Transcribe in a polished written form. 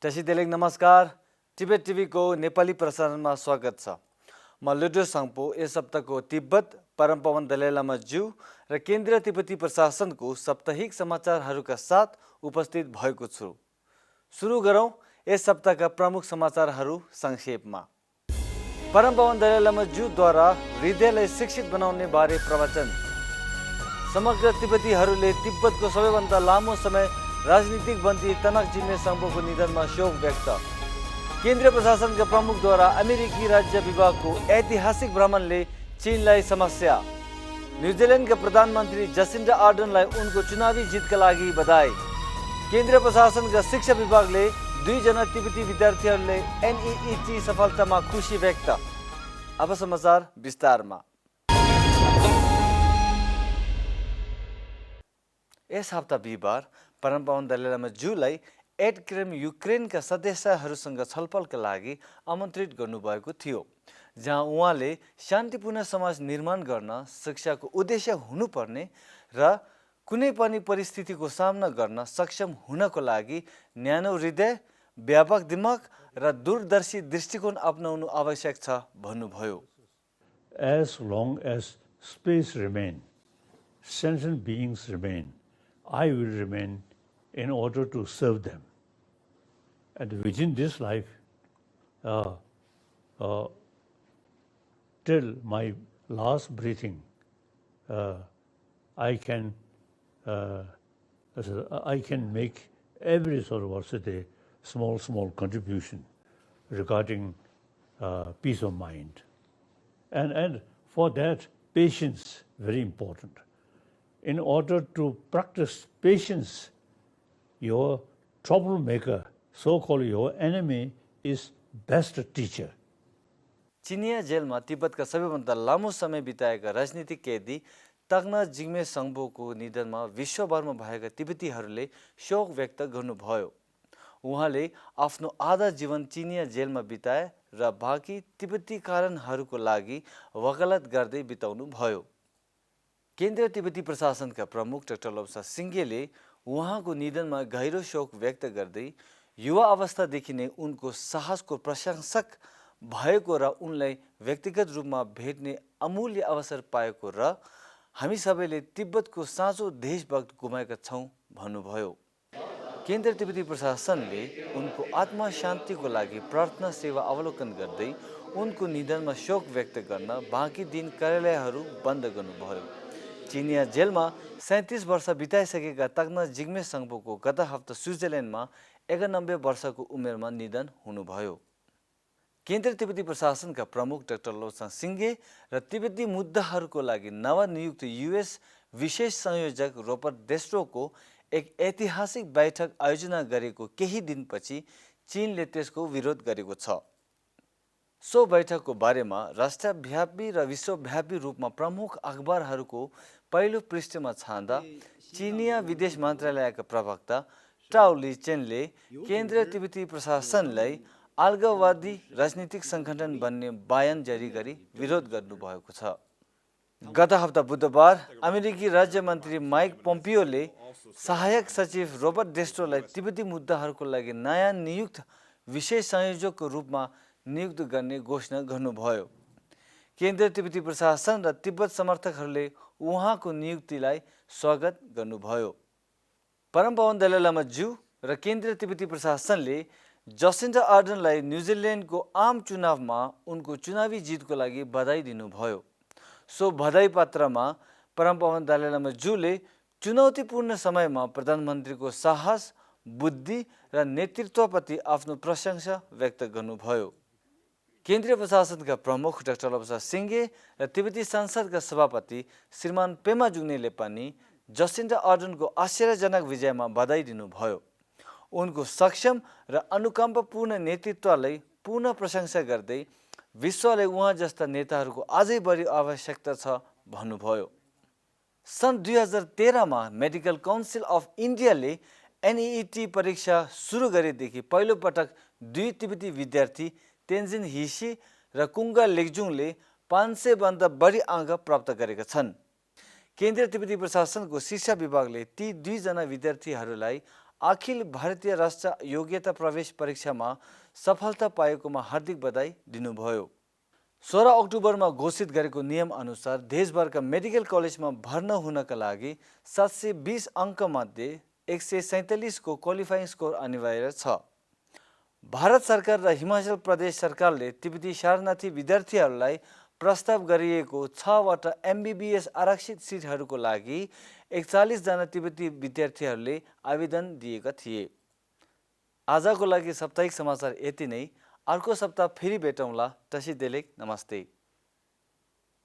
दर्शक नमस्कार, टिबेट टिभीको नेपाली प्रसारणमा स्वागत छ। म लुडो साङपो यस सप्ताहको तिब्बत परम पावन दलाई लामा ज्यू र केन्द्रीय तिब्बती प्रशासनको साप्ताहिक समाचारहरूका साथ उपस्थित भएको छु। सुरु गरौँ यस सप्ताहका प्रमुख समाचारहरू संक्षेपमा। परम पावन दलाई लामा ज्यूद्वारा हृदयलाई शिक्षित बनाउने बारे प्रवचन। समग्र तिब्बतीहरूले तिब्बतको सबैभन्दा लामो समय राजनीतिक बन्दी तनक जिग्मे साङ्पोको निधनमा शोक व्यक्त। केन्द्रीय प्रशासनका प्रमुखद्वारा अमेरिकी राज्य विभागको ऐतिहासिक भ्रमणले चीनलाई समस्या। न्युजिल्यान्डका प्रधानमन्त्री जसिन्डा आर्डनलाई उनको चुनावी जितका लागि बधाई। केन्द्रीय प्रशासनका शिक्षा विभागले 2 जना तिब्बती विद्यार्थीहरूले NEET सफलतामा खुसी व्यक्त। अब समाचार विस्तारमा। यस हप्ता बिहिबार परम पावन दलाई लामा ज्यूलाई एडक्रेम युक्रेनका सदस्यहरूसँग छलफलका लागि आमन्त्रित गर्नुभएको थियो, जहाँ उहाँले शान्तिपूर्ण समाज निर्माण गर्न शिक्षाको उद्देश्य हुनुपर्ने र कुनै पनि परिस्थितिको सामना गर्न सक्षम हुनको लागि न्यानो हृदय, व्यापक दिमाग र दूरदर्शी दृष्टिकोण अपनाउनु आवश्यक छ भन्नुभयो। As long as space remains, sentient beings remain, I will remain in order to serve them. And within this life, till my last breathing, I can make every sort of what's a small contribution regarding peace of mind. And for that, patience, very important. In order to practice patience, your troublemaker, so-called your enemy, is best teacher. चिनिया जेलमा तिब्बतका सबैभन्दा लामो समय बिताएका राजनीतिक कैदी तनक जिग्मे साङ्पोको निधनमा विश्वभरमा भएका तिब्बतीहरूले शोक व्यक्त गर्नुभयो। उहाँले आफ्नो आधा जीवन चिनिया जेलमा बिताए र बाँकी तिब्बती कारणहरूको लागि वकालत गर्दै बिताउनु भयो। केन्द्रीय तिब्बती प्रशासनका प्रमुख डाक्टर लोब्सा सिङ्गेले उहाँको निधनमा गहिरो शोक व्यक्त गर्दै युवा अवस्थादेखि नै उनको साहसको प्रशंसक भएको र उनलाई व्यक्तिगत रूपमा भेट्ने अमूल्य अवसर पाएको र हामी सबैले तिब्बतको साँचो देशभक्त गुमाएका छौँ भन्नुभयो। केन्द्रीय तिब्बती प्रशासनले उनको आत्मा शान्तिको लागि प्रार्थना सेवा अवलोकन गर्दै उनको निधनमा शोक व्यक्त गर्न बाँकी दिन कार्यालयहरू बन्द गर्नुभयो। चिनिया जेलमा 37 वर्ष बिताइसकेका तनक जिग्मे साङ्पोको गत हप्ता स्विजरल्यान्डमा 91 वर्षको उमेरमा निधन हुनुभयो। केन्द्रीय तिब्बती प्रशासनका प्रमुख डाक्टर लोब्सा सिङ्गे र तिब्बती मुद्दाहरूको लागि नवनियुक्त US विशेष संयोजक रोबर्ट डेस्ट्रोको एक ऐतिहासिक बैठक आयोजना गरेको केही दिनपछि चीनले त्यसको विरोध गरेको छ। सो बैठकको बारेमा राष्ट्रव्यापी र विश्वव्यापी रूपमा प्रमुख अखबारहरूको पहिलो पृष्ठमा छान्दा चिनिया विदेश मन्त्रालयका प्रवक्ता टाओ लिचेनले केन्द्रीय तिब्बती प्रशासनलाई अलगाववादी राजनीतिक सङ्गठन बन्ने बयान जारी गरी विरोध गर्नुभएको छ। गत हप्ता बुधबार अमेरिकी राज्य मन्त्री माइक पोम्पियोले सहायक सचिव रोबर्ट डेस्ट्रोलाई तिब्बती मुद्दाहरूको लागि नयाँ नियुक्त विशेष संयोजकको रूपमा नियुक्त गर्ने घोषणा गर्नुभयो। केन्द्रीय तिब्बती प्रशासन र तिब्बत समर्थकहरूले उहाँको नियुक्तिलाई स्वागत गर्नुभयो। परम पावन दलाई लामा ज्यू र केन्द्रीय तिब्बती प्रशासनले जसिन्डा आर्डनलाई न्युजिल्यान्डको आम चुनावमा उनको चुनावी जितको लागि बधाई दिनुभयो। सो बधाई पत्रमा परम पावन दलाई लामा ज्यूले चुनौतीपूर्ण समयमा प्रधानमन्त्रीको साहस, बुद्धि र नेतृत्वप्रति आफ्नो प्रशंसा व्यक्त गर्नुभयो। केन्द्रीय प्रशासनका प्रमुख डाक्टर लोब्सा सिङ्गे र तिब्बती संसदका सभापति श्रीमान पेमा जुग्नेले पनि जसिन्डा आर्डनको आश्चर्यजनक विजयमा बधाई दिनुभयो। उनको सक्षम र अनुकम्पपूर्ण नेतृत्वलाई पुनः प्रशंसा गर्दै विश्वले उहाँ जस्ता नेताहरूको अझै बढी आवश्यकता छ भन्नुभयो। सन् 2013मा मेडिकल काउन्सिल अफ इन्डियाले NEET परीक्षा सुरु गरेदेखि पहिलो पटक 2 तिब्बती विद्यार्थी तेन्जिन हिसी र कुङ्गा लेग्जुङले 500 भन्दा बढी अङ्क प्राप्त गरेका छन्। केन्द्रीय तिब्बती प्रशासनको शिक्षा विभागले ती 2 जना विद्यार्थीहरूलाई अखिल भारतीय राष्ट्र योग्यता प्रवेश परीक्षामा सफलता पाएकोमा हार्दिक बधाई दिनुभयो। 16 अक्टोबरमा घोषित गरेको नियम अनुसार देशभरका मेडिकल कलेजमा भर्ना हुनका लागि 720 अङ्कमध्ये 147 को क्वालिफाइङ स्कोर अनिवार्य छ। भारत सरकार र हिमाचल प्रदेश सरकारले तिब्बती शरणार्थी विद्यार्थीहरूलाई प्रस्ताव गरिएको 6वटा MBBS आरक्षित सिटहरूको लागि 41 जना तिब्बती विद्यार्थीहरूले आवेदन दिएका थिए। आजको लागि साप्ताहिक समाचार यति नै। अर्को सप्ताह फेरि भेटौँला। तसिदेलेक नमस्ते।